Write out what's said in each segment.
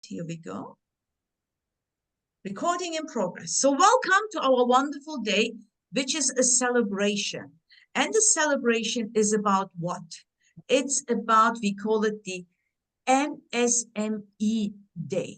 Here we go. Recording in progress. So welcome to our wonderful day, which is a celebration. And the celebration is about what? It's about, we call it the MSME Day.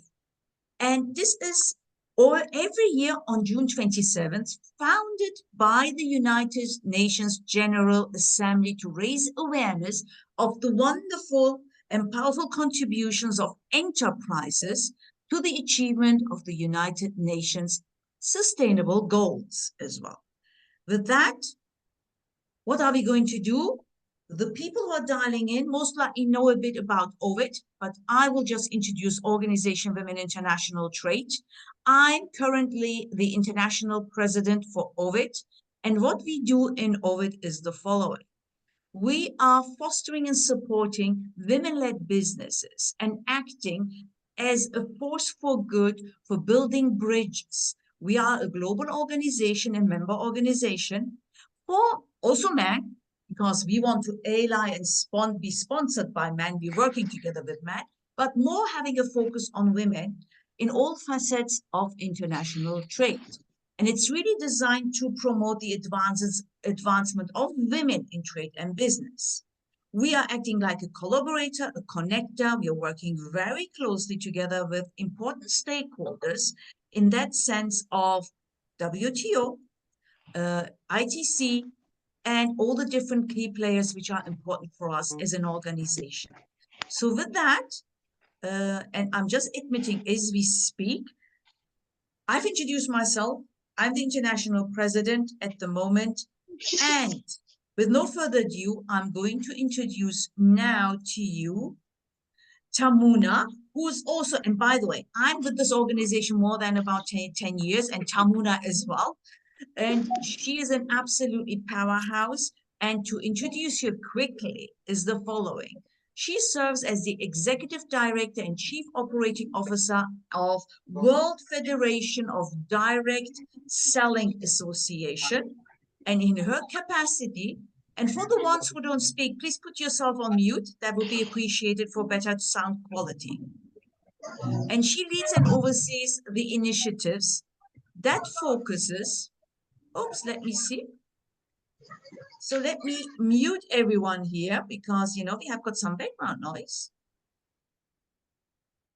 And this is every year on June 27th, founded by the United Nations General Assembly to raise awareness of the wonderful and powerful contributions of enterprises to the achievement of the United Nations sustainable goals as well. With that, what are we going to do? The people who are dialing in most likely know a bit about OVID, but I will just introduce Organization Women International Trade. I'm currently the international president for OVID, and what we do in OVID is the following. We are fostering and supporting women-led businesses and acting as a force for good for building bridges. We are a global organization and member organization for also men, because we want to ally and be sponsored by men, be working together with men, but more having a focus on women in all facets of international trade. And it's really designed to promote the advancement of women in trade and business. We are acting like a collaborator, a connector. We are working very closely together with important stakeholders in that sense of WTO, ITC, and all the different key players which are important for us as an organization. So with that, and I'm just admitting as we speak, I've introduced myself. I'm the international president at the moment. And with no further ado, I'm going to introduce now to you Tamuna, who's also, and by the way, I'm with this organization more than about 10 years, and Tamuna as well. And she is an absolutely powerhouse. And to introduce you quickly is the following. She serves as the Executive Director and Chief Operating Officer of World Federation of Direct Selling Association. And in her capacity, and for the ones who don't speak, please put yourself on mute. That would be appreciated for better sound quality. And she leads and oversees the initiatives that focuses, oops, let me see. So let me mute everyone here because, we have got some background noise.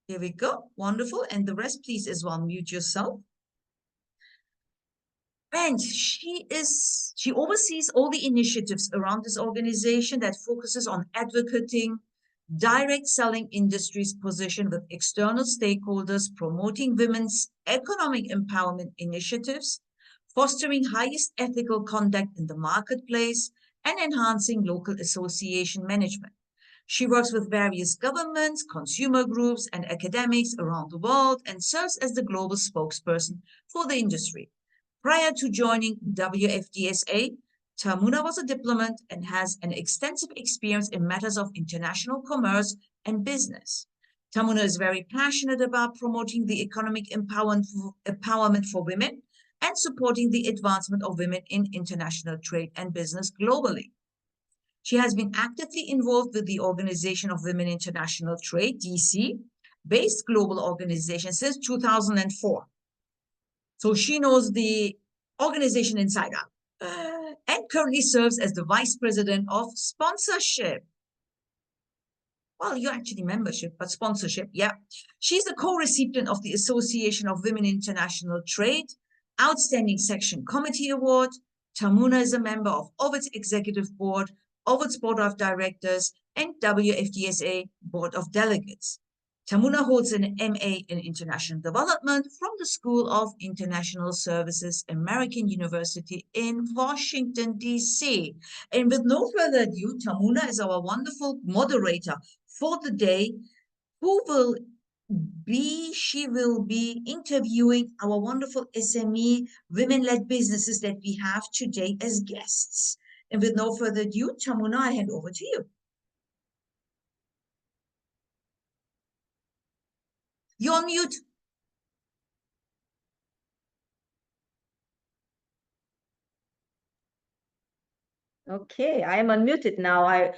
Here we go. Wonderful. And the rest, please, as well, mute yourself. And she oversees all the initiatives around this organization that focuses on advocating direct selling industry's position with external stakeholders, promoting women's economic empowerment initiatives, fostering highest ethical conduct in the marketplace, and enhancing local association management. She works with various governments, consumer groups, and academics around the world and serves as the global spokesperson for the industry. Prior to joining WFDSA, Tamuna was a diplomat and has an extensive experience in matters of international commerce and business. Tamuna is very passionate about promoting the economic empowerment for women and supporting the advancement of women in international trade and business globally. She has been actively involved with the Organization of Women International Trade, DC, based global organization since 2004. So she knows the organization inside out and currently serves as the Vice President of Sponsorship. Well, you're actually membership, but sponsorship, yeah. She's the co-recipient of the Association of Women International Trade, Outstanding Section Committee Award. Tamuna is a member of OVID's Executive Board, OVID's Board of Directors, and WFDSA Board of Delegates. Tamuna holds an MA in International Development from the School of International Services, American University in Washington, D.C. And with no further ado, Tamuna is our wonderful moderator for the day, she will be interviewing our wonderful SME women-led businesses that we have today as guests. And with no further ado, Tamuna, I hand over to you. You're on mute. Okay, I am unmuted now.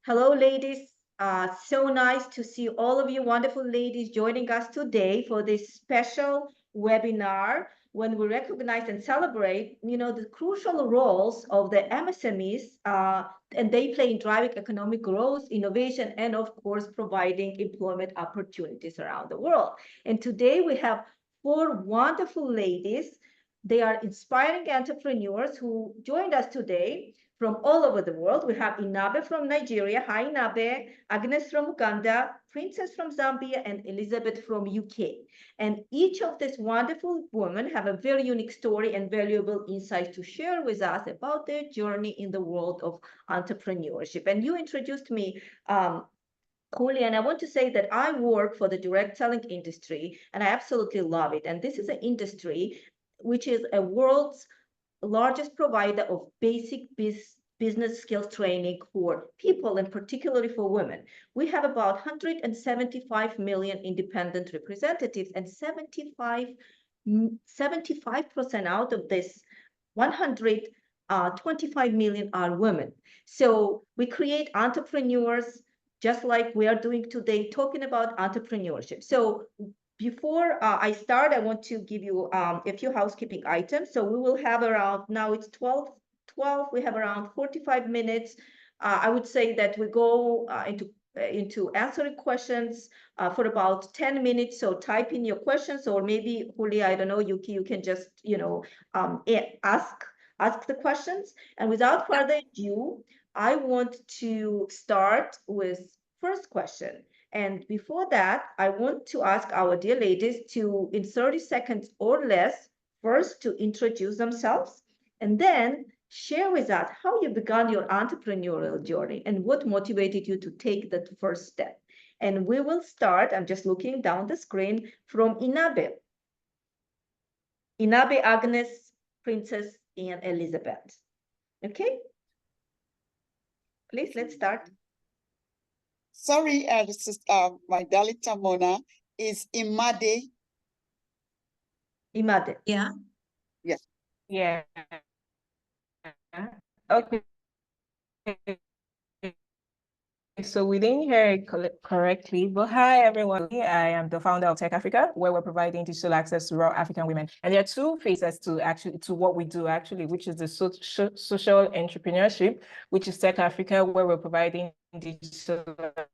Hello, ladies. So nice to see all of you wonderful ladies joining us today for this special webinar when we recognize and celebrate, the crucial roles of the MSMEs, and they play in driving economic growth, innovation, and of course, providing employment opportunities around the world. And today we have four wonderful ladies. They are inspiring entrepreneurs who joined us today from all over the world. We have Inabe from Nigeria. Hi, Inabe. Agnes from Uganda, Princess from Zambia, and Elizabeth from UK. And each of these wonderful women have a very unique story and valuable insights to share with us about their journey in the world of entrepreneurship. And you introduced me, Julia, and I want to say that I work for the direct selling industry, and I absolutely love it. And this is an industry which is a world's largest provider of basic business skills training for people and particularly for women. We have about 175 million independent representatives, and 75% out of this 125 million are women. So we create entrepreneurs just like we are doing today, talking about entrepreneurship. So before I start, I want to give you a few housekeeping items. So we will have around, now it's 12, we have around 45 minutes. I would say that we go into answering questions for about 10 minutes. So type in your questions, or maybe, Julia, I don't know, Yuki, you can just, ask the questions. And without further ado, I want to start with first question. And before that, I want to ask our dear ladies to, in 30 seconds or less, first to introduce themselves, and then share with us how you began your entrepreneurial journey and what motivated you to take that first step. And we will start, I'm just looking down the screen, from Inabe. Inabe, Agnes, Princess, and Elizabeth. Okay? Please, let's start. Sorry, this is my darling Tamona is Imade. Imade. Yeah. Yeah. Yeah. Okay. So we didn't hear it correctly, but hi everyone. I am the founder of Tech Africa, where we're providing digital access to rural African women. And there are two phases to what we do actually, which is the social entrepreneurship, which is Tech Africa, where we're providing digital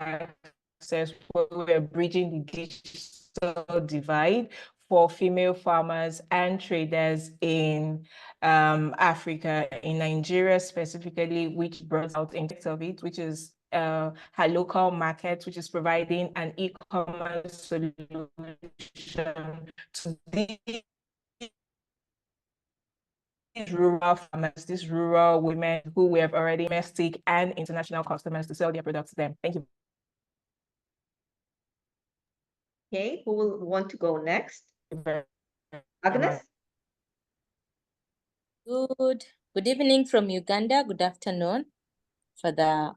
access, where we're bridging the digital divide for female farmers and traders in Africa, in Nigeria specifically, which brought out in of it, which is her local market, which is providing an e-commerce solution to these rural farmers, these rural women who we have already domestic and international customers to sell their products to them. Thank you. Okay, who will want to go next? Agnes? Good evening from Uganda. Good afternoon for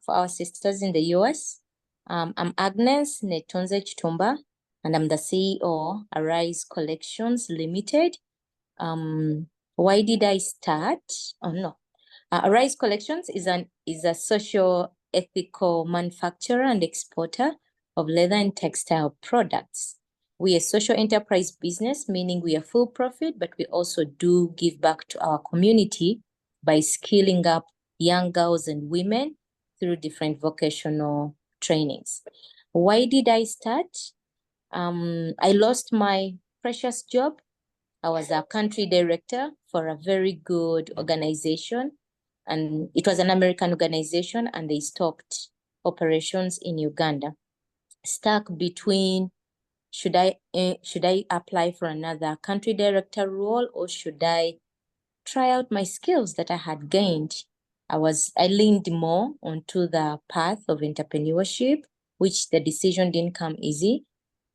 our sisters in the US. I'm Agnes Netonze Chitumba, and I'm the CEO Arise Collections Limited. Why did I start? Oh no, Arise Collections is a social ethical manufacturer and exporter of leather and textile products. We are a social enterprise business, meaning we are full profit, but we also do give back to our community by skilling up young girls and women through different vocational trainings. Why did I start? I lost my precious job. I was a country director for a very good organization, and it was an American organization, and they stopped operations in Uganda. Stuck between, should I apply for another country director role, or should I try out my skills that I had gained? I leaned more onto the path of entrepreneurship, which the decision didn't come easy,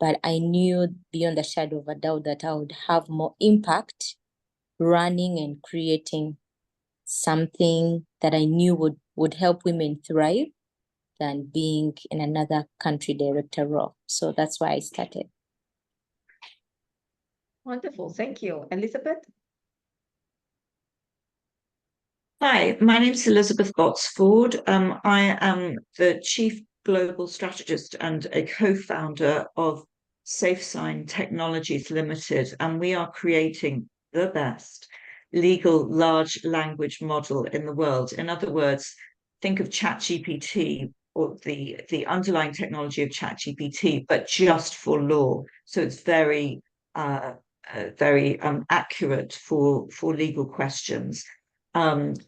but I knew beyond a shadow of a doubt that I would have more impact running and creating something that I knew would help women thrive than being in another country director role. So that's why I started. Wonderful, thank you. Elizabeth? Hi, my name is Elizabeth Botsford. I am the Chief global strategist and a co-founder of SafeSign Technologies Limited, and we are creating the best legal large language model in the world. In other words, think of ChatGPT or the underlying technology of ChatGPT, but just for law. So it's very accurate for legal questions.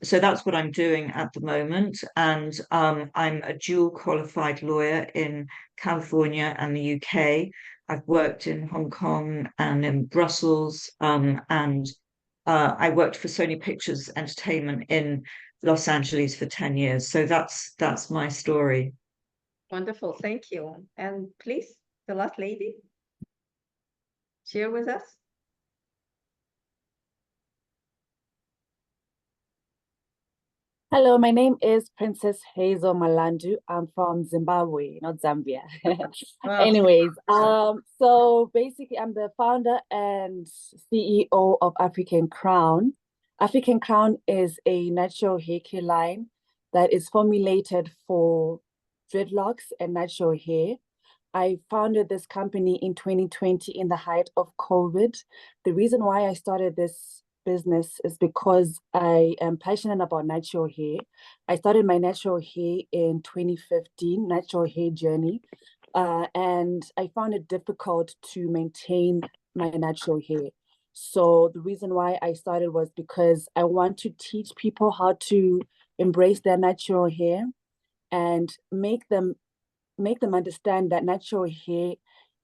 So that's what I'm doing at the moment. And I'm a dual qualified lawyer in California and the UK. I've worked in Hong Kong and in Brussels, and I worked for Sony Pictures Entertainment in Los Angeles for 10 years. So that's my story. Wonderful, thank you. And please, the last lady, share with us. Hello, my name is Princess Hazel Malandu. I'm from Zimbabwe, not Zambia. Wow. Anyways, so basically I'm the founder and CEO of African Crown. African Crown is a natural hair care line that is formulated for dreadlocks and natural hair. I founded this company in 2020 in the height of COVID. The reason why I started this business is because I am passionate about natural hair. I started my natural hair in 2015, natural hair journey, and I found it difficult to maintain my natural hair. So the reason why I started was because I want to teach people how to embrace their natural hair and make them understand that natural hair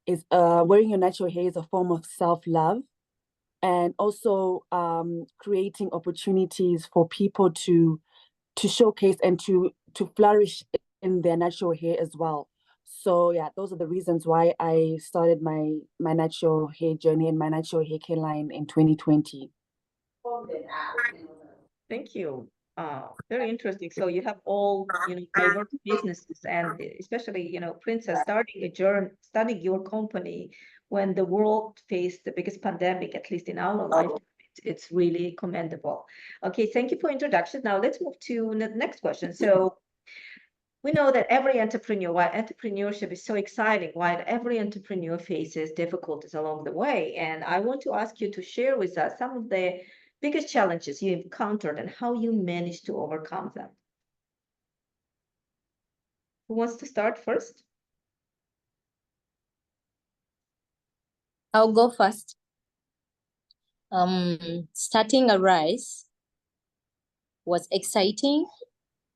is wearing your natural hair is a form of self-love, and also creating opportunities for people to showcase and to flourish in their natural hair as well. So yeah, those are the reasons why I started my natural hair journey and my natural hair care line in 2020. Thank you. Very interesting. So you have all, diverse businesses, and especially, Princess, starting your company when the world faced the biggest pandemic, at least in our life. It's really commendable. Okay, thank you for introduction. Now let's move to the next question. So we know that every entrepreneur, while entrepreneurship is so exciting, while every entrepreneur faces difficulties along the way, and I want to ask you to share with us some of the biggest challenges you encountered and how you managed to overcome them. Who wants to start first? I'll go first. Starting Arise was exciting,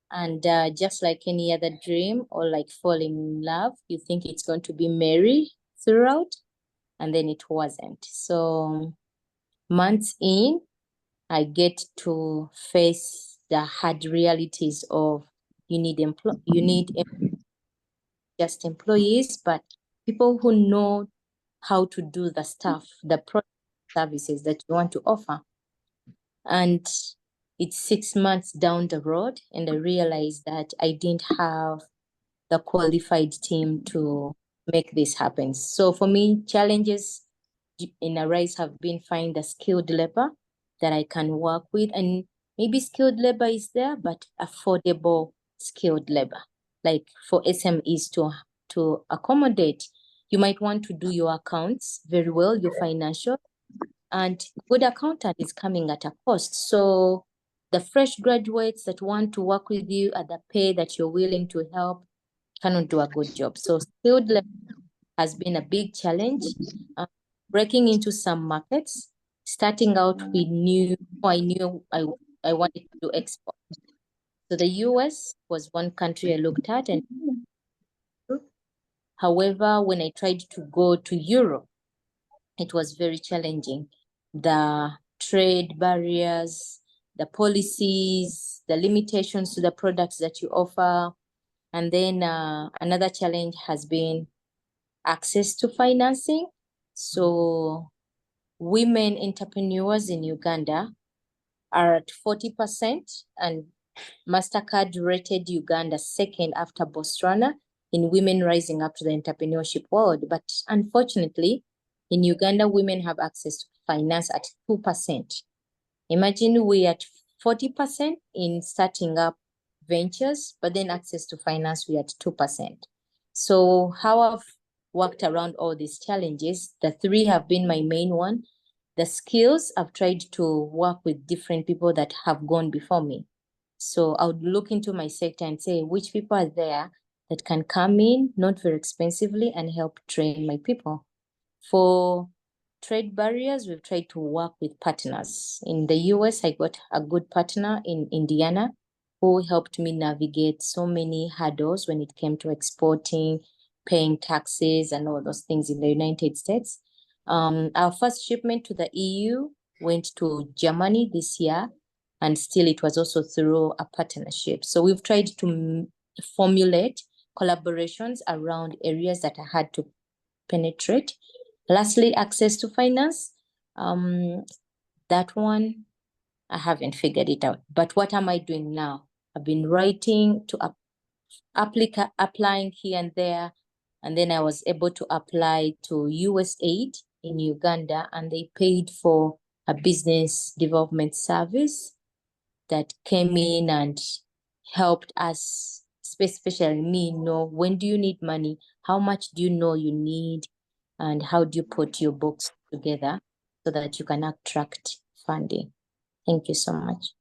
and just like any other dream or like falling in love, you think it's going to be merry throughout, and then it wasn't. So months in, I get to face the hard realities of you need just employees, but people who know how to do the stuff, the product services that you want to offer. And it's 6 months down the road, and I realized that I didn't have the qualified team to make this happen. So for me, challenges in Arise have been find a skilled labor that I can work with, and maybe skilled labor is there, but affordable skilled labor, like for SMEs to accommodate. You might want to do your accounts very well, your financial, and good accountant is coming at a cost. So the fresh graduates that want to work with you at the pay that you're willing to help cannot do a good job. So skilled labor has been a big challenge. Breaking into some markets, starting out, I knew I wanted to do export. So the US was one country I looked at, and however, when I tried to go to Europe, it was very challenging. The trade barriers, the policies, the limitations to the products that you offer. And then another challenge has been access to financing. So women entrepreneurs in Uganda are at 40%, and MasterCard rated Uganda second after Botswana in women rising up to the entrepreneurship world. But unfortunately, in Uganda, women have access to finance at 2%. Imagine we at 40% in starting up ventures, but then access to finance, we're at 2%. So how I've worked around all these challenges, the three have been my main one. The skills, I've tried to work with different people that have gone before me. So I would look into my sector and say, which people are there that can come in, not very expensively, and help train my people. For trade barriers, we've tried to work with partners. In the US, I got a good partner in Indiana who helped me navigate so many hurdles when it came to exporting, paying taxes, and all those things in the United States. Our first shipment to the EU went to Germany this year, and still it was also through a partnership. So we've tried to formulate collaborations around areas that I had to penetrate. Lastly, access to finance. That one, I haven't figured it out. But what am I doing now? I've been writing to applying here and there, and then I was able to apply to USAID in Uganda, and they paid for a business development service that came in and helped us, especially me, know when do you need money, how much do you know you need, and how do you put your books together so that you can attract funding. Thank you so much.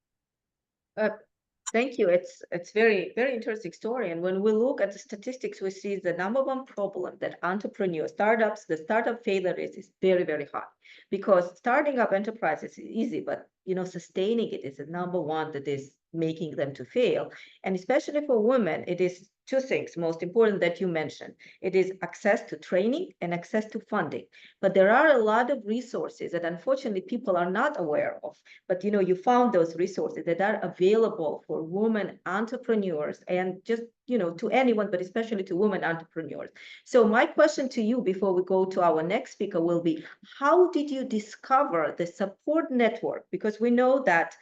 Thank you. It's very, very interesting story. And when we look at the statistics, we see the number one problem that entrepreneurs, startups, the startup failure rate is very, very high, because starting up enterprises is easy, but sustaining it is the number one that is making them to fail. And especially for women, it is two things most important that you mentioned. It is access to training and access to funding. But there are a lot of resources that unfortunately people are not aware of. But you found those resources that are available for women entrepreneurs, and just to anyone, but especially to women entrepreneurs. So my question to you before we go to our next speaker will be, how did you discover the support network? Because we know that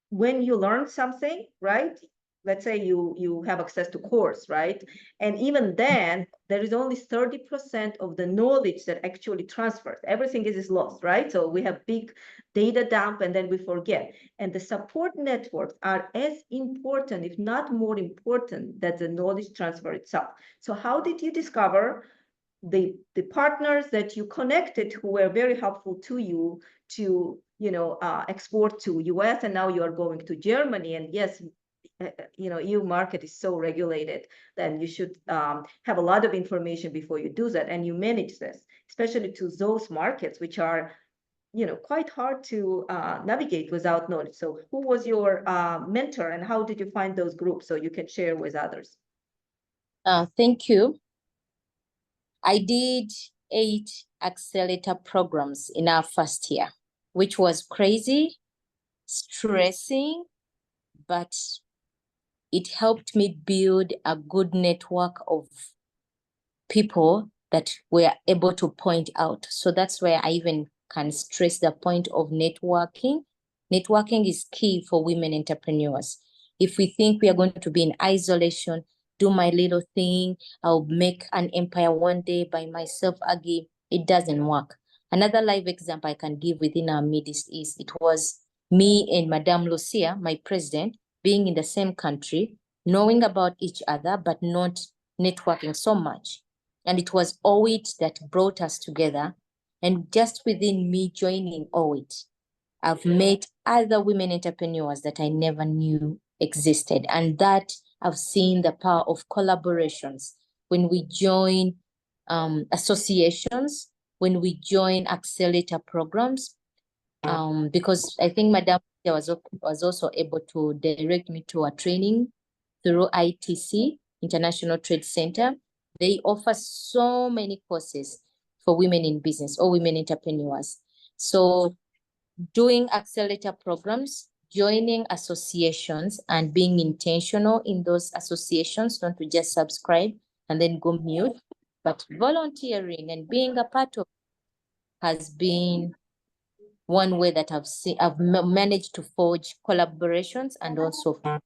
when you learn something, right? Let's say you have access to course, right? And even then, there is only 30% of the knowledge that actually transfers. Everything is lost, right? So we have big data dump and then we forget. And the support networks are as important, if not more important, than the knowledge transfer itself. So how did you discover the partners that you connected who were very helpful to you to export to US, and now you are going to Germany? And yes, EU market is so regulated, then you should have a lot of information before you do that, and you manage this, especially to those markets which are quite hard to navigate without knowledge. So who was your mentor, and how did you find those groups so you can share with others? Thank you. I did 8 accelerator programs in our first year, which was crazy, stressing, but it helped me build a good network of people that were able to point out. So that's where I even can stress the point of networking. Networking is key for women entrepreneurs. If we think we are going to be in isolation, do my little thing, I'll make an empire one day by myself again, it doesn't work. Another live example I can give within our Middle East is it was me and Madame Lucia, my president, being in the same country, knowing about each other, but not networking so much. And it was OIT that brought us together. And just within me joining OIT, I've met other women entrepreneurs that I never knew existed. And that I've seen the power of collaborations. When we join associations, when we join accelerator programs, because I think Madam was also able to direct me to a training through ITC, International Trade Center. They offer so many courses for women in business or women entrepreneurs. So doing accelerator programs, joining associations, and being intentional in those associations, not to just subscribe and then go mute, but volunteering and being a part of has been one way that I've managed to forge collaborations and also find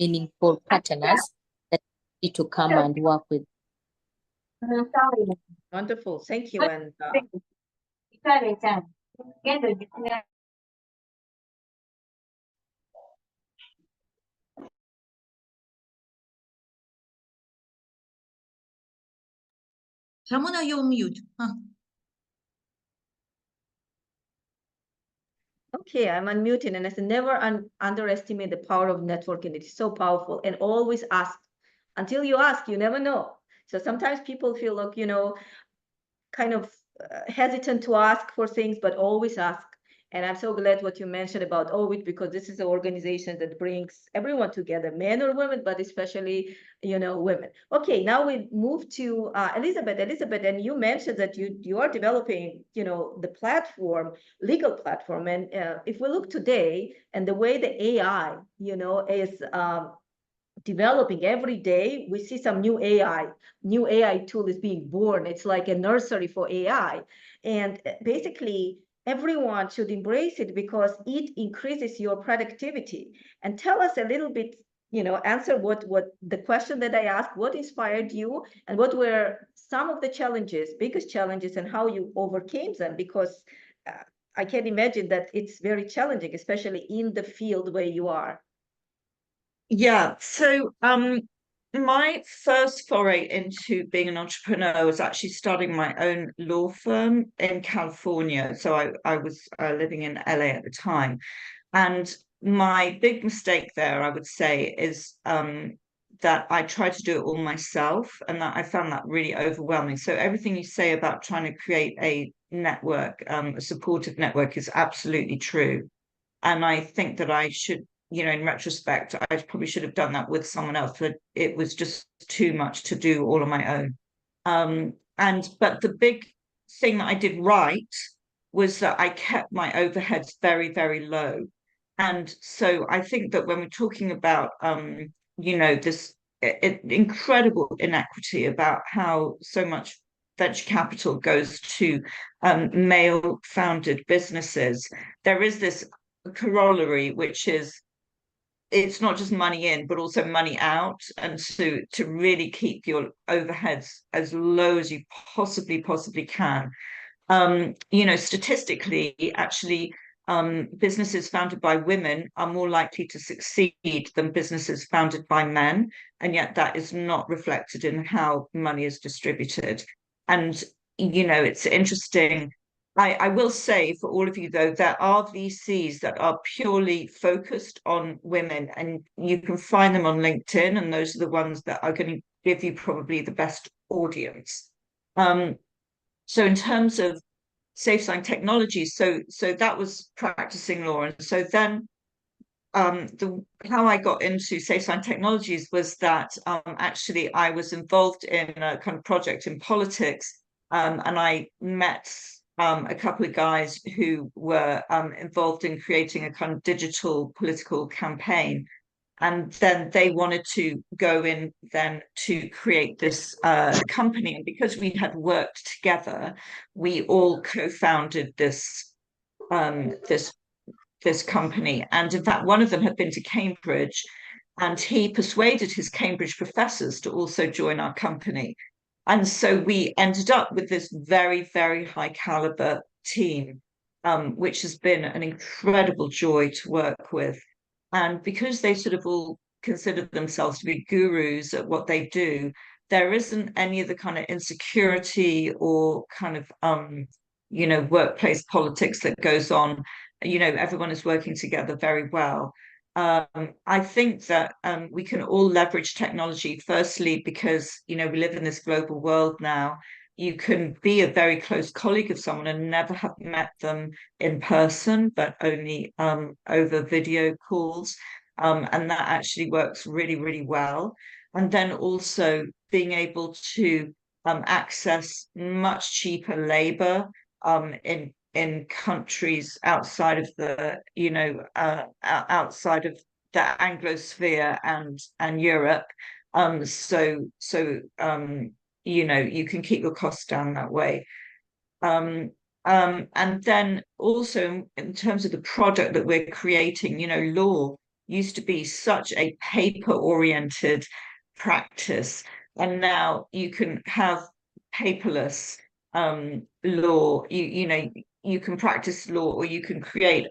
meaningful partners that need to come and work with. Wonderful, thank you. And Tamuna, you're mute. Huh. Okay, I'm unmuting, and I said never underestimate the power of networking. It is so powerful, and always ask. Until you ask, you never know. So sometimes people feel like, kind of hesitant to ask for things, but always ask. And I'm so glad what you mentioned about OWIT, because this is an organization that brings everyone together, men or women, but especially, women. Okay, now we move to Elizabeth. Elizabeth, and you mentioned that you are developing, the platform, legal platform. And if we look today and the way the AI, is developing every day, we see some new AI tool is being born. It's like a nursery for AI. And basically, everyone should embrace it because it increases your productivity. And tell us a little bit, answer what the question that I asked, what inspired you and what were some of the challenges, biggest challenges, and how you overcame them? Because I can imagine that it's very challenging, especially in the field where you are. Yeah, so my first foray into being an entrepreneur was actually starting my own law firm in California. So I was living in LA at the time. And my big mistake there, I would say, is that I tried to do it all myself, and that I found that really overwhelming. So everything you say about trying to create a network, a supportive network, is absolutely true. And I think that I should, in retrospect, I probably should have done that with someone else, but it was just too much to do all on my own. But the big thing that I did right was that I kept my overheads very, very low. And so I think that when we're talking about, this incredible inequity about how so much venture capital goes to male-founded businesses, there is this corollary, which is it's not just money in, but also money out, and to really keep your overheads as low as you possibly can. Statistically, actually, businesses founded by women are more likely to succeed than businesses founded by men, and yet that is not reflected in how money is distributed. And it's interesting. I will say for all of you, though, there are VCs that are purely focused on women, and you can find them on LinkedIn, and those are the ones that are going to give you probably the best audience. So in terms of safe sign technologies, so that was practicing law. And so then how I got into safe sign technologies was that actually I was involved in a kind of project in politics, and I met a couple of guys who were involved in creating a kind of digital political campaign. And then they wanted to go in then to create this company. And because we had worked together, we all co-founded this company. And in fact, one of them had been to Cambridge, and he persuaded his Cambridge professors to also join our company. And so we ended up with this very, very high caliber team, which has been an incredible joy to work with. And because they sort of all consider themselves to be gurus at what they do, there isn't any of the kind of insecurity or kind of, workplace politics that goes on. Everyone is working together very well. I think that we can all leverage technology, firstly, because, we live in this global world now. You can be a very close colleague of someone and never have met them in person, but only over video calls. And that actually works really, really well. And then also being able to access much cheaper labor in countries outside of the, outside of the Anglosphere and Europe. You can keep your costs down that way. And then also in terms of the product that we're creating, law used to be such a paper-oriented practice, and now you can have paperless law. You can practice law, or you can create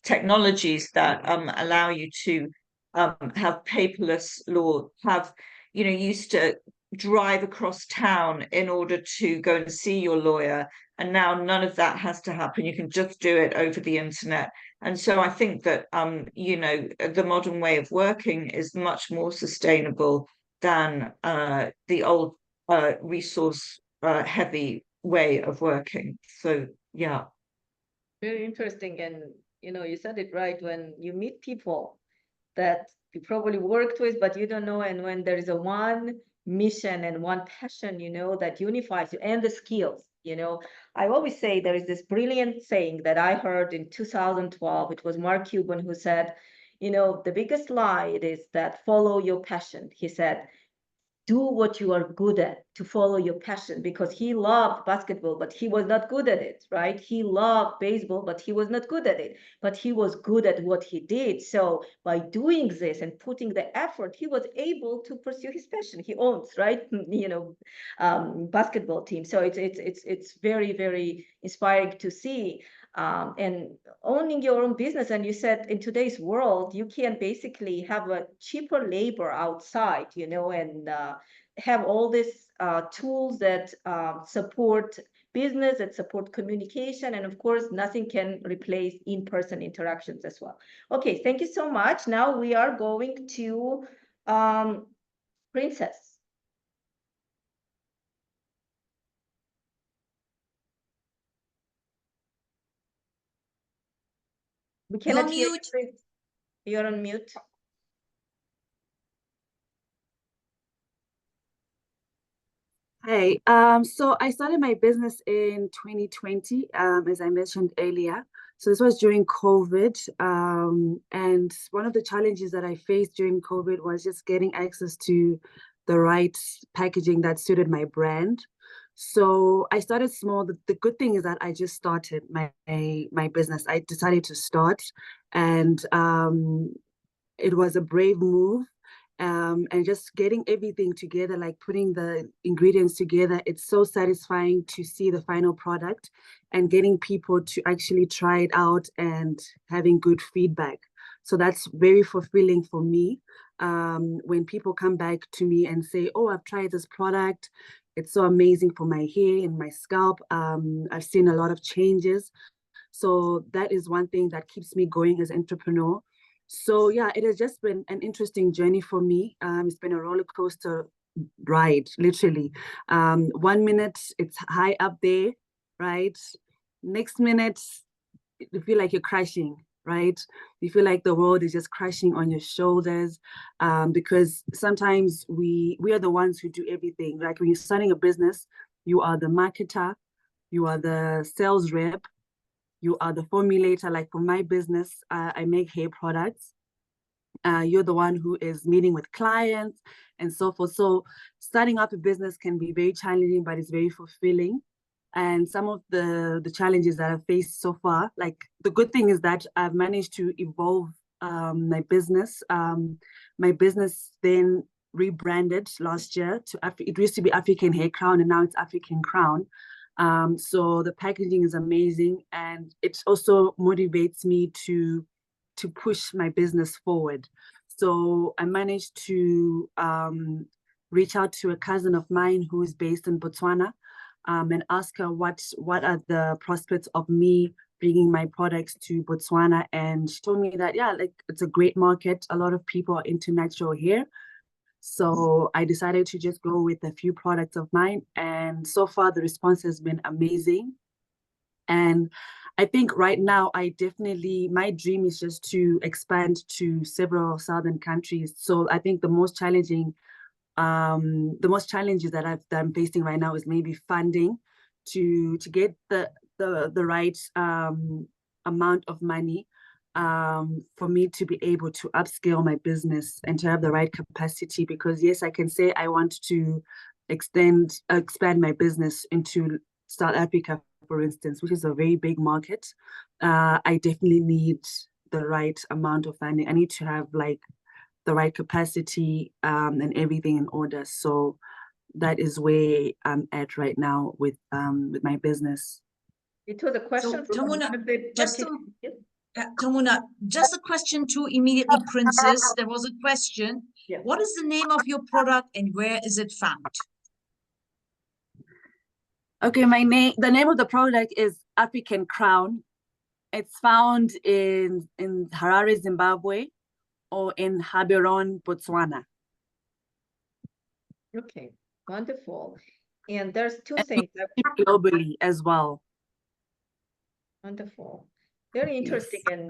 technologies that allow you to have paperless law. Used to drive across town in order to go and see your lawyer. And now none of that has to happen. You can just do it over the internet. And so I think that, you know, the modern way of working is much more sustainable than the old resource heavy way of working. So, yeah. Very interesting. And, you know, you said it right, when you meet people that you probably worked with, but you don't know, and when there is a one mission and one passion, you know, that unifies you, and the skills, you know. I always say there is this brilliant saying that I heard in 2012. It was Mark Cuban who said, you know, the biggest lie it is that follow your passion. He said, do what you are good at, to follow your passion, because he loved basketball, but he was not good at it, right? He loved baseball, but he was not good at it, but he was good at what he did. So by doing this and putting the effort, he was able to pursue his passion. He owns, right? You know, basketball team. So it's very, very inspiring to see. And owning your own business. And you said in today's world, you can basically have a cheaper labor outside, you know, and have all these tools that support business, that support communication. And of course, nothing can replace in-person interactions as well. Okay, thank you so much. Now we are going to Princess. We cannot hear mute. you. You're on mute. Hey, so I started my business in 2020, as I mentioned earlier. So this was during COVID. And one of the challenges that I faced during COVID was just getting access to the right packaging that suited my brand. So I started small. The good thing is that I just started my business. I decided to start, and it was a brave move. And just getting everything together, like putting the ingredients together, it's so satisfying to see the final product and getting people to actually try it out and having good feedback. So that's very fulfilling for me. When people come back to me and say, oh, I've tried this product, it's so amazing for my hair and my scalp. I've seen a lot of changes. So that is one thing that keeps me going as an entrepreneur. So yeah, it has just been an interesting journey for me. It's been a roller coaster ride, literally. 1 minute it's high up there, right? Next minute you feel like you're crashing, right? You feel like the world is just crashing on your shoulders, because sometimes we are the ones who do everything. Like when you're starting a business, you are the marketer, you are the sales rep, you are the formulator. Like for my business, I make hair products. You're the one who is meeting with clients and so forth. So starting up a business can be very challenging, but it's very fulfilling. And some of the challenges that I've faced so far, like the good thing is that I've managed to evolve my business. My business then rebranded last year to it used to be African Hair Crown, and now it's African Crown. So the packaging is amazing, and it also motivates me to push my business forward. So I managed to reach out to a cousin of mine who is based in Botswana, and ask her what are the prospects of me bringing my products to Botswana. And she told me that, yeah, like it's a great market. A lot of people are into natural hair. So I decided to just go with a few products of mine. And so far, the response has been amazing. And I think right now, my dream is just to expand to several southern countries. So I think the most challenges that I'm facing right now is maybe funding to get the right amount of money for me to be able to upscale my business and to have the right capacity. Because yes, I can say I want to expand my business into South Africa, for instance, which is a very big market. I definitely need the right amount of funding. I need to have like the right capacity and everything in order. So that is where I'm at right now with my business. It was a question So, from Tamuna, one of the Tamuna, just a question to immediately Princess. There was a question. Yes. What is the name of your product and where is it found? Okay, the name of the product is African Crown. It's found in Harare, Zimbabwe, or in Gaborone, Botswana. Okay, wonderful. And there's two things. Globally as well. Wonderful. Very interesting. Yes.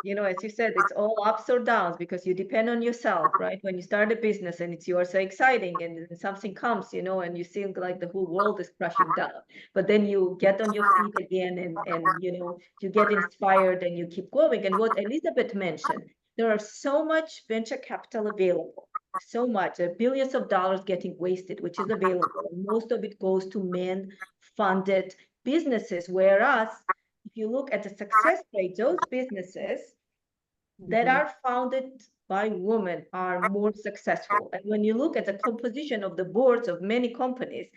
And, as you said, it's all ups or downs because you depend on yourself, right? When you start a business and it's yours, so exciting, and then something comes, and you think like the whole world is crashing down. But then you get on your feet again and you get inspired and you keep going. And what Elizabeth mentioned, there are so much venture capital available, so much, billions of dollars getting wasted, which is available. And most of it goes to men-funded businesses, whereas if you look at the success rate, those businesses that are founded by women are more successful. And when you look at the composition of the boards of many companies,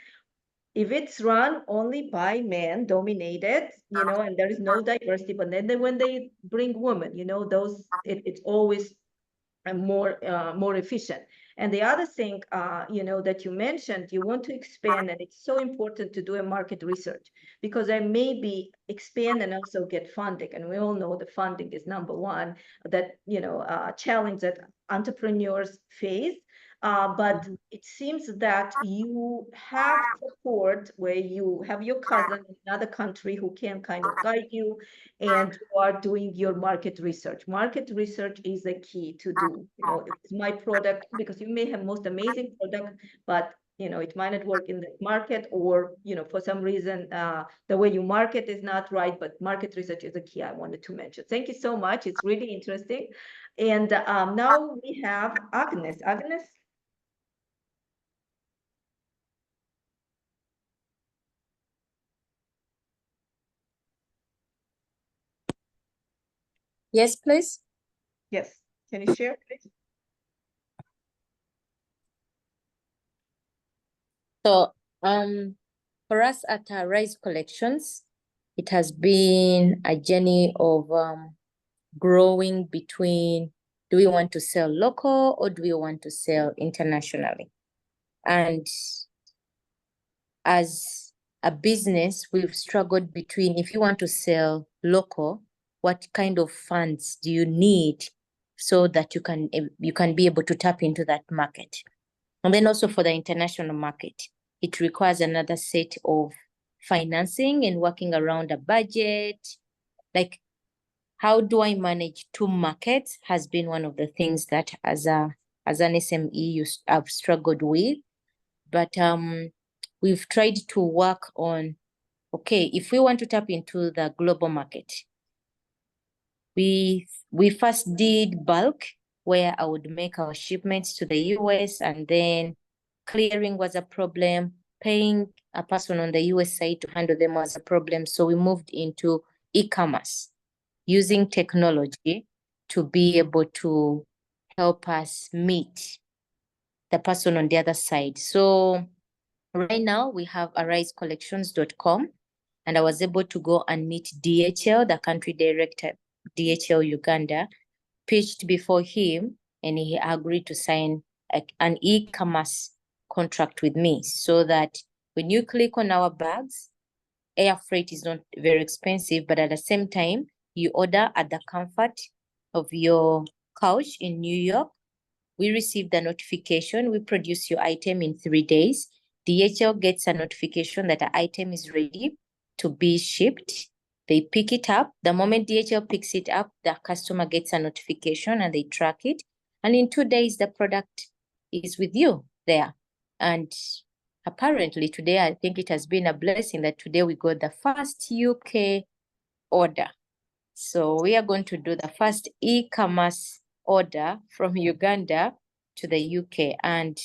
if it's run only by men dominated, and there is no diversity, but then when they bring women, it's always more efficient. And the other thing, that you mentioned, you want to expand, and it's so important to do a market research because there may be expand and also get funding. And we all know the funding is number one that, challenge that entrepreneurs face. But it seems that you have support where you have your cousin in another country who can kind of guide you, and you are doing your market research. Market research is the key to do. It's my product, because you may have most amazing product, but it might not work in the market, or for some reason the way you market is not right. But market research is the key I wanted to mention. Thank you so much. It's really interesting. And now we have Agnes. Agnes. Yes, please. Yes. Can you share, please? So, for us at Rise Collections, it has been a journey of growing between, do we want to sell local or do we want to sell internationally? And as a business, we've struggled between, if you want to sell local, what kind of funds do you need so that you can be able to tap into that market? And then also for the international market, it requires another set of financing and working around a budget. Like, how do I manage two markets has been one of the things that as an SME I've struggled with. But we've tried to work on, okay, if we want to tap into the global market, we first did bulk, where I would make our shipments to the US, and then clearing was a problem. Paying a person on the US side to handle them was a problem. So we moved into e-commerce, using technology to be able to help us meet the person on the other side. So right now we have arisecollections.com, and I was able to go and meet DHL, the country director, DHL Uganda, pitched before him, and he agreed to sign an e-commerce contract with me, so that when you click on our bags, air freight is not very expensive, but at the same time, you order at the comfort of your couch in New York. We receive the notification, we produce your item in 3 days. DHL gets a notification that the item is ready to be shipped. They pick it up. The moment DHL picks it up, the customer gets a notification and they track it. And in 2 days, the product is with you there. And apparently today, I think it has been a blessing that today we got the first UK order. So we are going to do the first e-commerce order from Uganda to the UK. And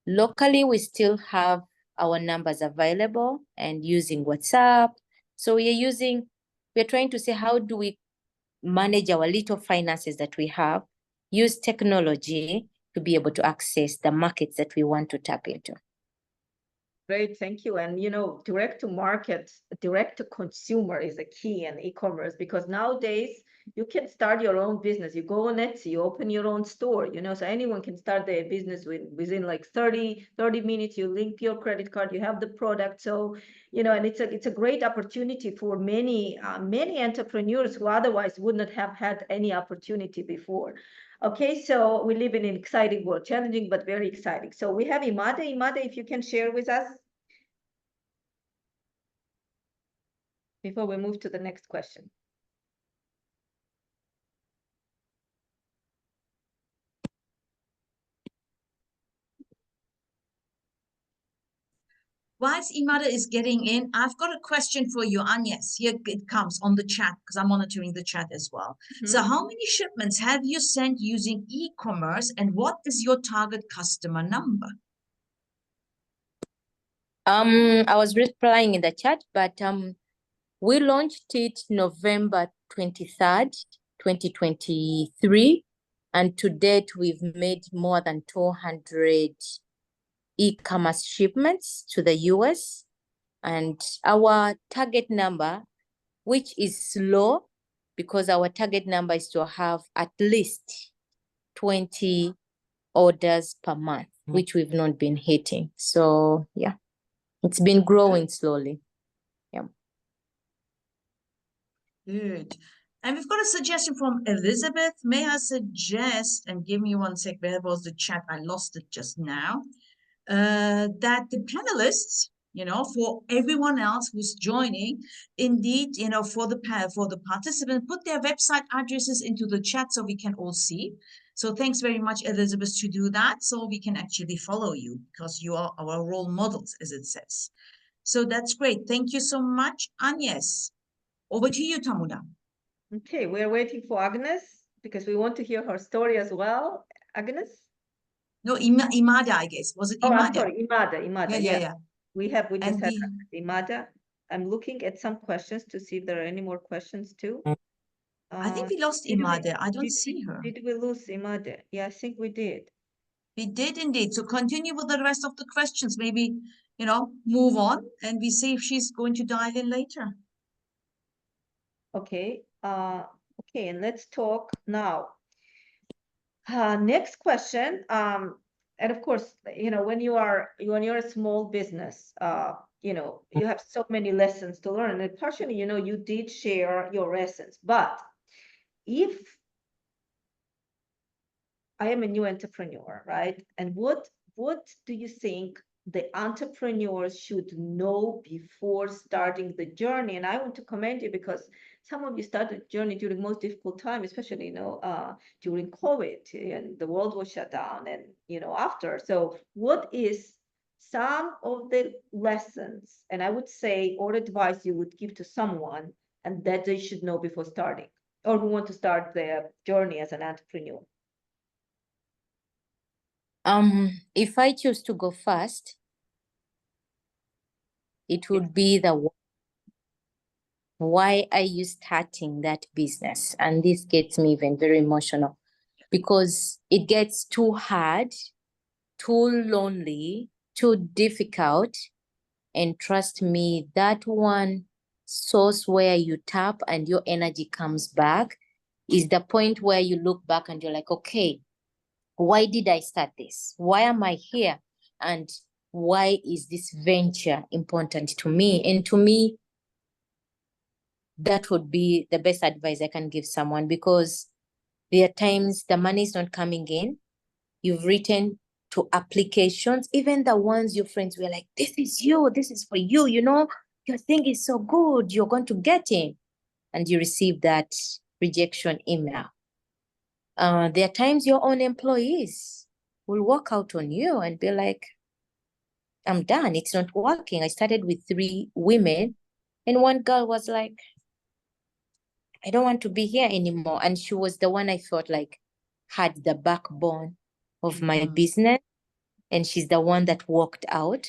locally, we still have our numbers available and using WhatsApp. So we're trying to say, how do we manage our little finances that we have, use technology to be able to access the markets that we want to tap into. Great, thank you. And direct to market, direct to consumer is a key in e-commerce, because nowadays you can start your own business. You go on Etsy, you open your own store, so anyone can start their business within like 30 minutes. You link your credit card, you have the product. So, and it's a great opportunity for many entrepreneurs who otherwise would not have had any opportunity before. Okay, so we live in an exciting world, challenging, but very exciting. So we have Imade. Imade, if you can share with us before we move to the next question. Whilst Imada is getting in, I've got a question for you, Agnes. Here it comes on the chat, because I'm monitoring the chat as well. So how many shipments have you sent using e-commerce, and what is your target customer number? I was replying in the chat, but we launched it November 23rd, 2023, and to date we've made more than 200 e-commerce shipments to the US, and our target number, which is low, because our target number is to have at least 20 orders per month, which we've not been hitting. So yeah, it's been growing slowly. Yeah. Good. And we've got a suggestion from Elizabeth. May I suggest, and give me one sec, where was the chat? I lost it just now. That the panelists, for everyone else who's joining, indeed, for the participants, put their website addresses into the chat so we can all see. So thanks very much, Elizabeth, to do that, so we can actually follow you, because you are our role models, as it says. So that's great. Thank you so much, Agnes. Over to you, Tamuna. Okay, we're waiting for Agnes because we want to hear her story as well. Agnes? No, Imada, I guess. Was it Imada? Oh, I'm sorry, Imada. Yeah. We just had the Imada. I'm looking at some questions to see if there are any more questions too. I think we lost Imada. I don't see her. Did we lose Imada? Yeah, I think we did. We did indeed. So continue with the rest of the questions. Maybe, move on and we see if she's going to dial in later. Okay. Okay, and let's talk now. Next question. And of course, when you're a small business, you have so many lessons to learn. And partially, you did share your lessons. But if I am a new entrepreneur, right? And what do you think the entrepreneurs should know before starting the journey? And I want to commend you because some of you started the journey during most difficult time, especially, during COVID, and the world was shut down, and, after. So what is some of the lessons, and I would say, or advice you would give to someone and that they should know before starting, or who want to start their journey as an entrepreneur? If I choose to go first, it would be the why are you starting that business? And this gets me even very emotional, because it gets too hard, too lonely, too difficult. And trust me, that one source where you tap and your energy comes back is the point where you look back and you're like, okay, why did I start this? Why am I here? And why is this venture important to me? And to me, that would be the best advice I can give someone, because there are times the money is not coming in. You've written to applications, even the ones your friends were like, this is you, this is for you, your thing is so good, you're going to get in. And you receive that rejection email. There are times your own employees will walk out on you and be like, I'm done, it's not working. I started with 3 women, and one girl was like, I don't want to be here anymore. And she was the one I felt like had the backbone of my business. And she's the one that walked out.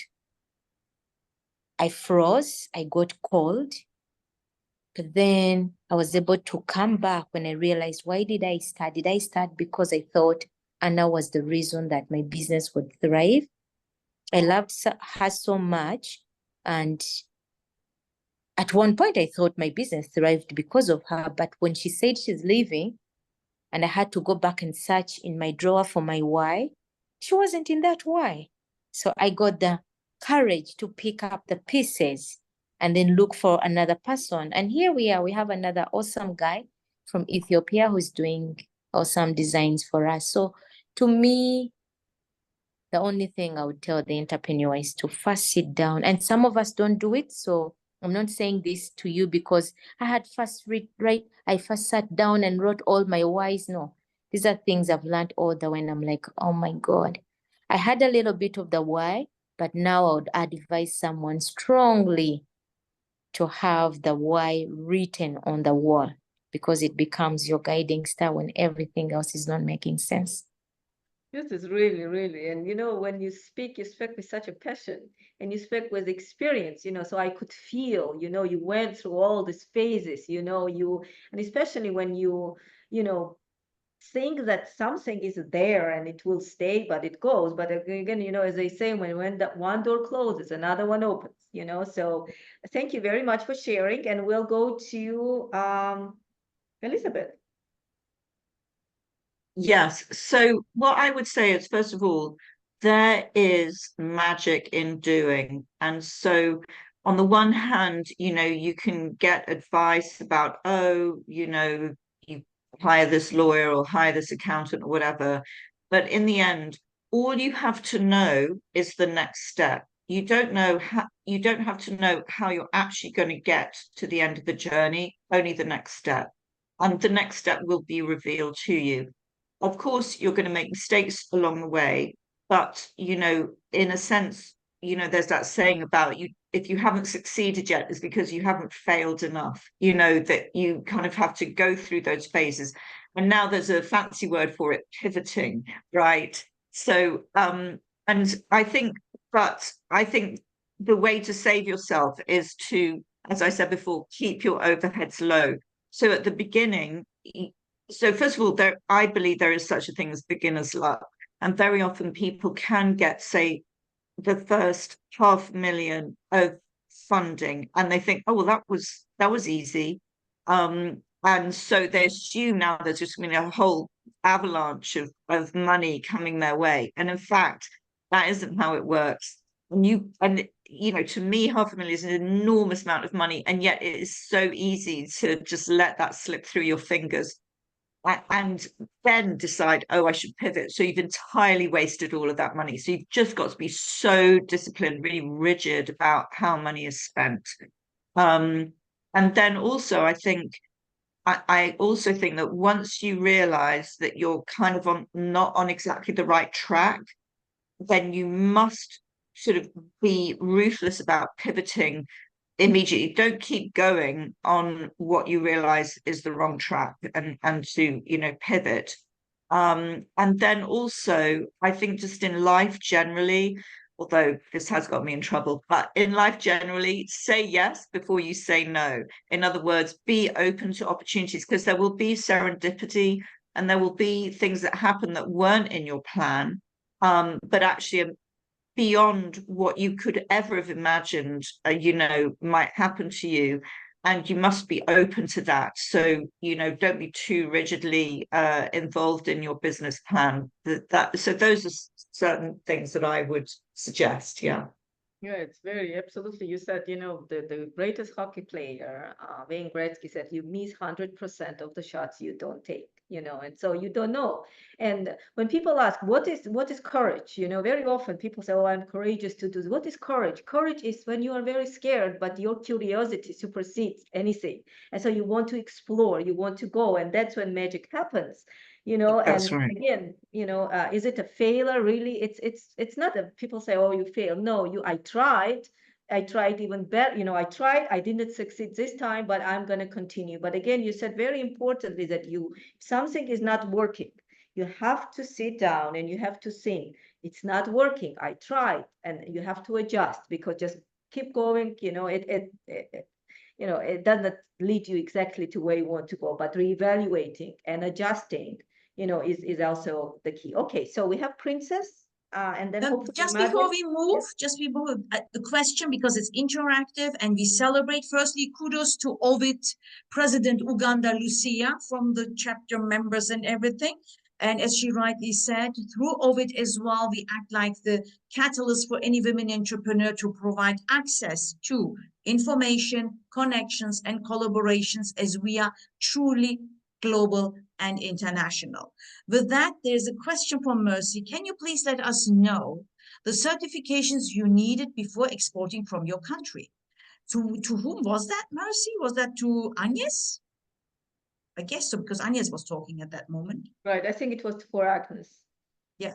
I froze, I got cold. But then I was able to come back when I realized, why did I start? Did I start because I thought Anna was the reason that my business would thrive? I loved her so much. And at one point, I thought my business thrived because of her. But when she said she's leaving, and I had to go back and search in my drawer for my why, she wasn't in that why. So I got the courage to pick up the pieces and then look for another person. And here we are, we have another awesome guy from Ethiopia who's doing awesome designs for us. So to me, the only thing I would tell the entrepreneur is to first sit down. And some of us don't do it. So I'm not saying this to you because I had first I first sat down and wrote all my whys. No, these are things I've learned older when I'm like, oh my God, I had a little bit of the why, but now I would advise someone strongly to have the why written on the wall because it becomes your guiding star when everything else is not making sense. This is really, really, and when you speak with such a passion and you speak with experience, so I could feel, you went through all these phases, and especially when you think that something is there and it will stay, but it goes. But again, as they say, when that one door closes, another one opens, So thank you very much for sharing, and we'll go to Elizabeth. Yes. So what I would say is, first of all, there is magic in doing. And so on the one hand, you can get advice about, you hire this lawyer or hire this accountant or whatever. But in the end, all you have to know is the next step. You don't have to know how you're actually going to get to the end of the journey, only the next step. And the next step will be revealed to you. Of course, you're going to make mistakes along the way, but in a sense, there's that saying about you, if you haven't succeeded yet, it's because you haven't failed enough, that you kind of have to go through those phases. And now there's a fancy word for it, pivoting, right? So, and I think the way to save yourself is to, as I said before, keep your overheads low. So at the beginning, so first of all, I believe there is such a thing as beginner's luck. And very often people can get, say, the first 500,000 of funding and they think, oh, well, that was easy. And so they assume now there's just going to be a whole avalanche of money coming their way. And in fact, that isn't how it works. And to me, 500,000 is an enormous amount of money, and yet it is so easy to just let that slip through your fingers and then decide, oh, I should pivot. So you've entirely wasted all of that money. So you've just got to be so disciplined, really rigid about how money is spent. And then also, I also think that once you realize that you're kind of not on exactly the right track, then you must sort of be ruthless about pivoting immediately. Don't keep going on what you realize is the wrong track and to pivot. And then also I think just in life generally, although this has got me in trouble, but in life generally, say yes before you say no. In other words, be open to opportunities, because there will be serendipity and there will be things that happen that weren't in your plan, but actually beyond what you could ever have imagined, might happen to you. And you must be open to that. So, don't be too rigidly involved in your business plan. So those are certain things that I would suggest. Yeah. Yeah, it's very absolutely. You said, the greatest hockey player, Wayne Gretzky, said you miss 100% of the shots you don't take, and so you don't know. And when people ask, what is courage? Very often people say, oh, I'm courageous to do this. What is courage? Courage is when you are very scared, but your curiosity supersedes anything. And so you want to explore, you want to go, and that's when magic happens. That's And right. again, is it a failure? Really, it's not a, people say, oh, you failed. No, I tried even better. I didn't succeed this time, but I'm going to continue. But again, you said very importantly that something is not working, you have to sit down and you have to think, it's not working. I tried, and you have to adjust, because just keep going, it doesn't lead you exactly to where you want to go, but reevaluating and adjusting, is also the key. Okay, so we have Princess. And then hopefully Just Madhu- before we move, the question, because it's interactive and we celebrate. Firstly, kudos to Ovid, President Uganda Lucia, from the chapter members and everything. And as she rightly said, through Ovid as well, we act like the catalyst for any women entrepreneur to provide access to information, connections, and collaborations, as we are truly global and international. With that, there's a question from Mercy. Can you please let us know the certifications you needed before exporting from your country? To whom was that, Mercy? Was that to Agnes? I guess so, because Agnes was talking at that moment. Right, I think it was for Agnes. Yeah.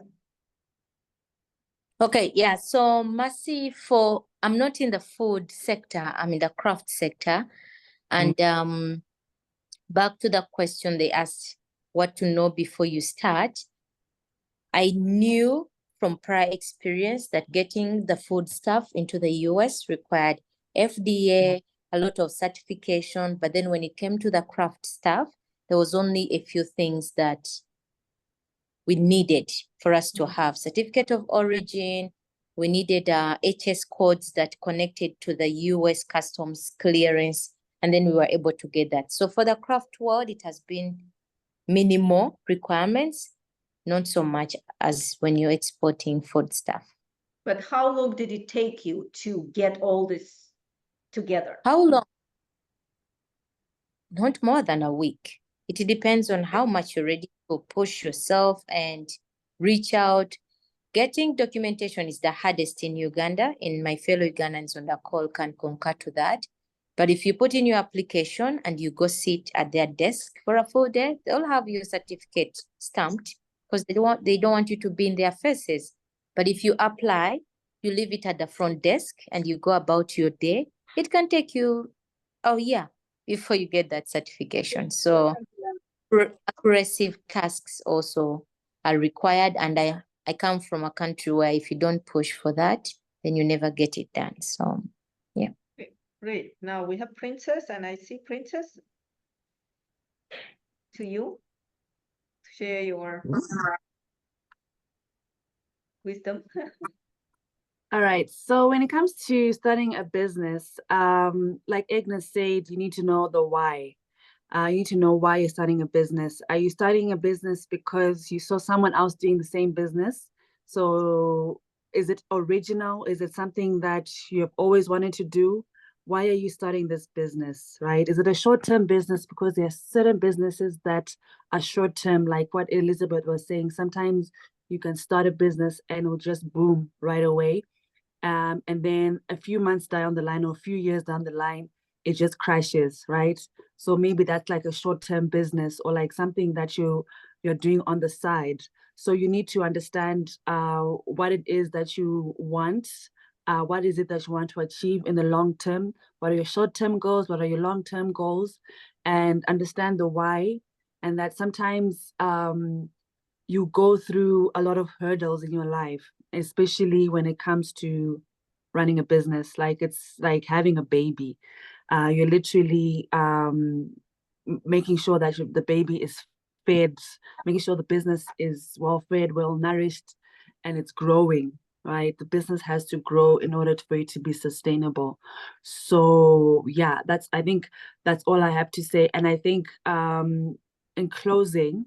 Okay, yeah. So Mercy, I'm not in the food sector, I'm in the craft sector. And back to the question they asked, what to know before you start. I knew from prior experience that getting the food stuff into the US required FDA, a lot of certification. But then when it came to the craft stuff, there was only a few things that we needed for us to have certificate of origin. We needed HS codes that connected to the US customs clearance, and then we were able to get that. So for the craft world, it has been minimal requirements, not so much as when you're exporting food stuff. But how long did it take you to get all this together? How long? Not more than a week. It depends on how much you're ready to push yourself and reach out. Getting documentation is the hardest in Uganda, and my fellow Ugandans on the call can concur to that. But if you put in your application and you go sit at their desk for a full day, they'll have your certificate stamped because they don't want you to be in their faces. But if you apply, you leave it at the front desk and you go about your day, it can take you a year before you get that certification. So aggressive tasks also are required. And I come from a country where if you don't push for that, then you never get it done. So, yeah. Great. Now we have Princess, and I see Princess. To you, share your wisdom. All right. So when it comes to starting a business, like Agnes said, you need to know the why. You need to know why you're starting a business. Are you starting a business because you saw someone else doing the same business? So is it original? Is it something that you have always wanted to do? Why are you starting this business, right? Is it a short-term business? Because there are certain businesses that are short-term, like what Elizabeth was saying. Sometimes you can start a business and it'll just boom right away. And then a few months down the line or a few years down the line, it just crashes, right? So maybe that's like a short-term business or like something that you're doing on the side. So you need to understand what it is that you want. What is it that you want to achieve in the long term? What are your short-term goals? What are your long-term goals? And understand the why. And that sometimes you go through a lot of hurdles in your life, especially when it comes to running a business. Like it's like having a baby. You're literally making sure that the baby is fed, making sure the business is well fed, well nourished, and it's growing, right? The business has to grow in order for it to be sustainable. So yeah, I think that's all I have to say. And I think in closing,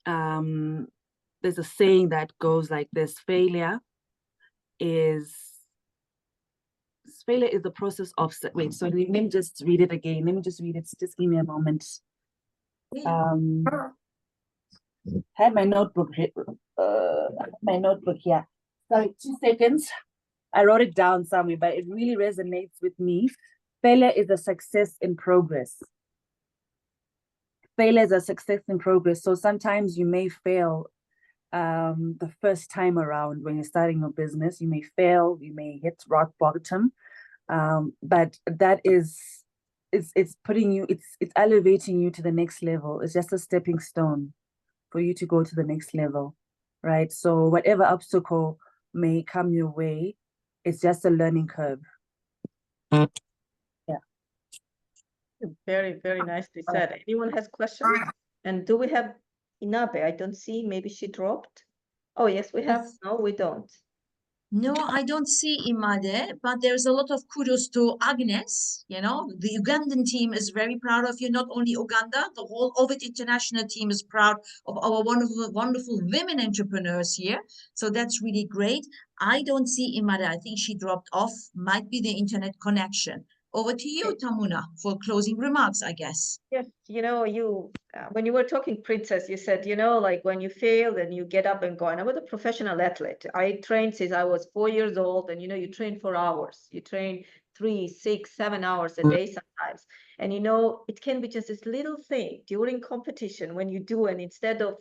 there's a saying that goes like this: failure is the process of wait, so let me just read it again. Let me just read it. Just give me a moment. Have my notebook here. Sorry, 2 seconds. I wrote it down somewhere, but it really resonates with me. Failure is a success in progress. Failure is a success in progress. So sometimes you may fail the first time around when you're starting a business. You may fail, you may hit rock bottom, but that is it's putting you, it's elevating you to the next level. It's just a stepping stone for you to go to the next level, right? So whatever obstacle may come your way, it's just a learning curve. Yeah. Very, very nicely said. Anyone has questions? And do we have Inabe? I don't see, maybe she dropped. Oh, yes, we have. No, we don't. No, I don't see Imade, but there's a lot of kudos to Agnes. You know, the Ugandan team is very proud of you. Not only Uganda, the whole Ovid International team is proud of our wonderful, wonderful women entrepreneurs here. So that's really great. I don't see Imade. I think she dropped off. Might be the internet connection. Over to you, Tamuna, for closing remarks, I guess. Yes, you know, when you were talking, Princess, you said, you know, like when you fail, then you get up and go. And I was a professional athlete. I trained since I was 4 years old, and you know, you train for hours. You train 3, 6, 7 hours a day sometimes. And you know, it can be just this little thing during competition when you do, and instead of,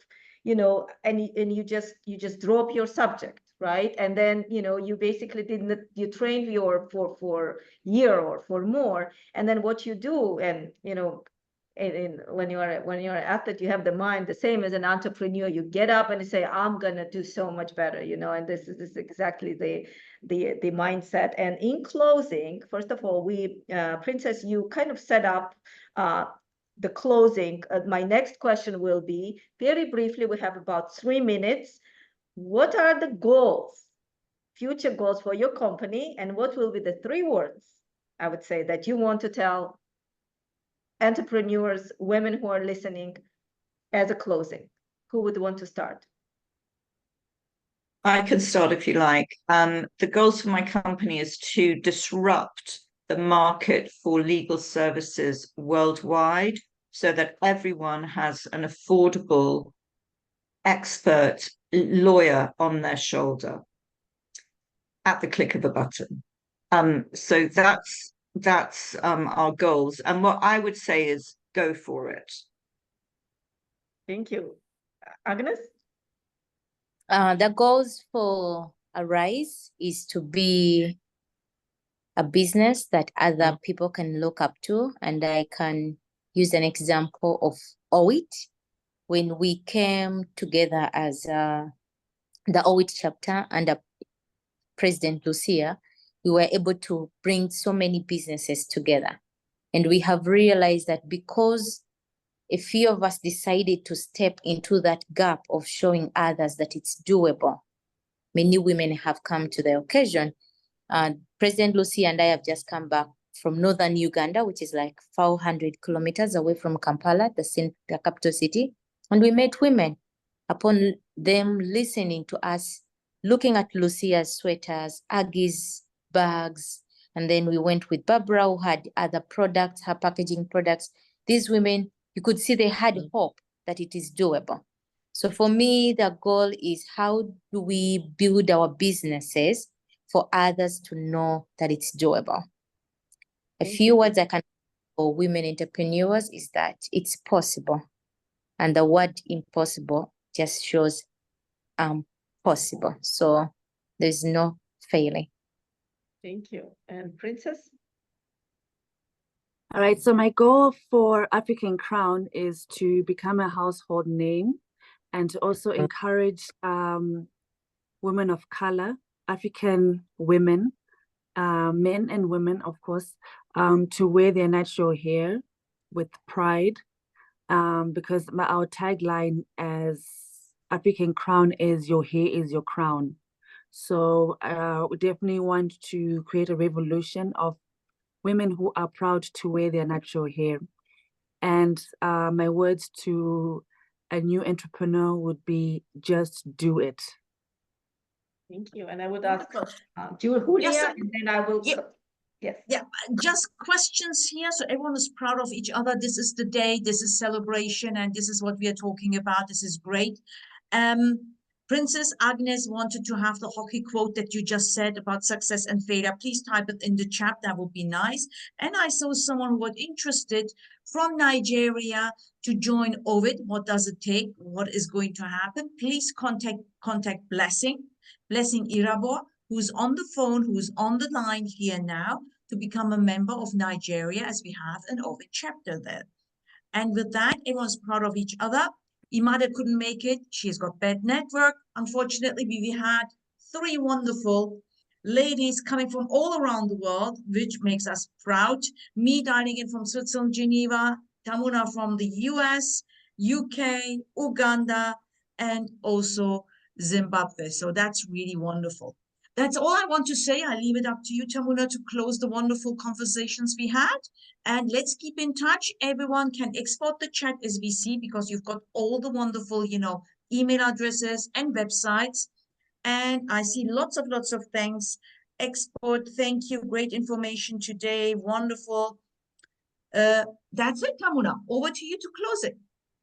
you know, and you just drop your subject, right? And then, you know, you basically didn't, you trained for year or for more, and then what you do, and you know, when you're an athlete, you have the mind the same as an entrepreneur. You get up and you say, I'm gonna do so much better, you know, and this is exactly the mindset. And in closing, first of all, Princess, you kind of set up the closing. My next question will be, very briefly, we have about 3 minutes. What are the goals, future goals for your company, and what will be the 3 words, I would say, that you want to tell entrepreneurs, women who are listening, as a closing? Who would want to start? I can start if you like. The goals for my company is to disrupt the market for legal services worldwide so that everyone has an affordable expert lawyer on their shoulder at the click of a button. So that's our goals. And what I would say is go for it. Thank you. Agnes? The goals for Arise is to be a business that other people can look up to. And I can use an example of OIT. When we came together as the OIT chapter under President Lucia, we were able to bring so many businesses together. And we have realized that because a few of us decided to step into that gap of showing others that it's doable, many women have come to the occasion. President Lucia and I have just come back from northern Uganda, which is like 400 kilometers away from Kampala, the capital city. And we met women. Upon them listening to us, looking at Lucia's sweaters, Aggie's bags, and then we went with Barbara, who had other products, her packaging products. These women, you could see they had hope that it is doable. So for me, the goal is, how do we build our businesses for others to know that it's doable? A few words I can for women entrepreneurs is that it's possible. And the word impossible just shows possible. So there's no failing. Thank you. And Princess? All right, so my goal for African Crown is to become a household name and to also encourage women of color, African women, men and women, of course, to wear their natural hair with pride, because our tagline as African Crown is "Your hair is your crown." So we definitely want to create a revolution of women who are proud to wear their natural hair. And my words to a new entrepreneur would be, just do it. Thank you. And I would ask Julia, Yes, and then I will. yeah. Yes. Yeah, just questions here. So everyone is proud of each other. This is the day, this is celebration, and this is what we are talking about. This is great. Princess Agnes wanted to have the hockey quote that you just said about success and failure. Please type it in the chat. That would be nice. And I saw someone who was interested from Nigeria to join Ovid. What does it take? What is going to happen? Please contact Blessing Irabo, who's on the phone, who's on the line here now, to become a member of Nigeria, as we have an Ovid chapter there. And with that, everyone's proud of each other. Imada couldn't make it. She's got bad network. Unfortunately, we had 3 wonderful ladies coming from all around the world, which makes us proud. Me dialing in from Switzerland, Geneva, Tamuna from the US, UK, Uganda, and also Zimbabwe. So that's really wonderful. That's all I want to say. I leave it up to you, Tamuna, to close the wonderful conversations we had. And let's keep in touch. Everyone can export the chat as we see, because you've got all the wonderful, email addresses and websites. And I see lots of thanks. Export, thank you. Great information today. Wonderful. That's it, Tamuna. Over to you to close it.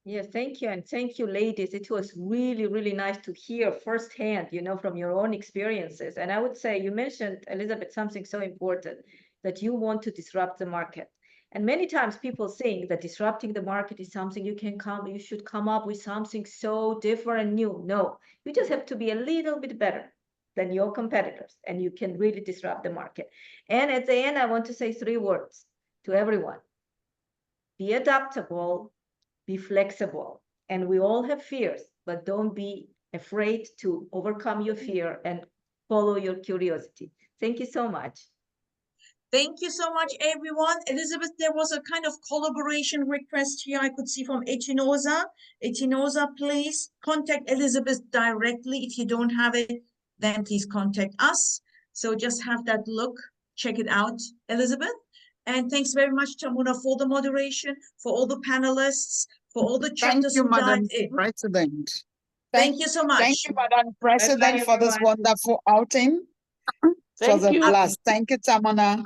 Yes, thank you. And thank you, ladies. It was really, really nice to hear firsthand, from your own experiences. And I would say you mentioned, Elizabeth, something so important, that you want to disrupt the market. And many times people think that disrupting the market is something you should come up with something so different and new. No, you just have to be a little bit better than your competitors, and you can really disrupt the market. And at the end, I want to say 3 words to everyone. Be adaptable, be flexible. And we all have fears, but don't be afraid to overcome your fear and follow your curiosity. Thank you so much. Thank you so much, everyone. Elizabeth, there was a kind of collaboration request here I could see from Etinoza. Etinoza, please contact Elizabeth directly. If you don't have it, then please contact us. So just have that look, check it out, Elizabeth. And thanks very much, Tamuna, for the moderation, for all the panelists, for all the Thank chapters you, who Madam dived in. President. Thank you so much. Thank you, Madam President, for this everyone. wonderful outing. It was a blast. Thank you, Tamuna.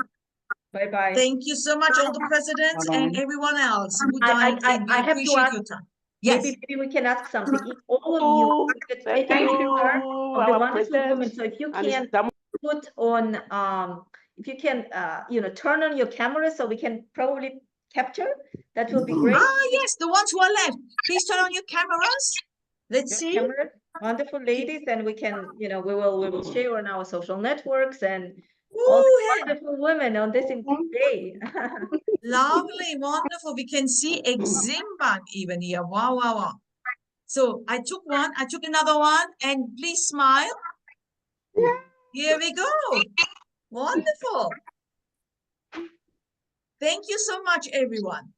Bye-bye. Thank you so much, all the presidents and Bye-bye. everyone else who I dived in. We have to appreciate ask, your time. Yes. maybe we can ask something. If all of you could take a picture of the wonderful woman, so if you can put on, if you can, turn on your camera so we can probably capture, that will be great. Ah, yes, the ones who are left. Please turn on your cameras. Let's Your see. cameras, wonderful ladies, and we can, we will share on our social networks and all Ooh, the hey, wonderful women on this day. lovely, wonderful. We can see Zimbabwe even here. Wow, wow, wow. So I took one, I took another one, and please smile. Here we go. Wonderful. Thank you so much, everyone.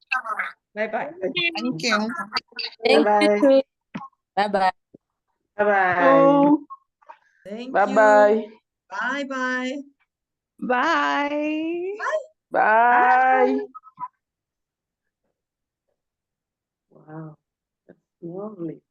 Bye-bye. Thank you. Thank you too. Bye-bye. Bye-bye. Thank Bye-bye. you. Bye-bye. Bye. Bye. Wow, that's lovely.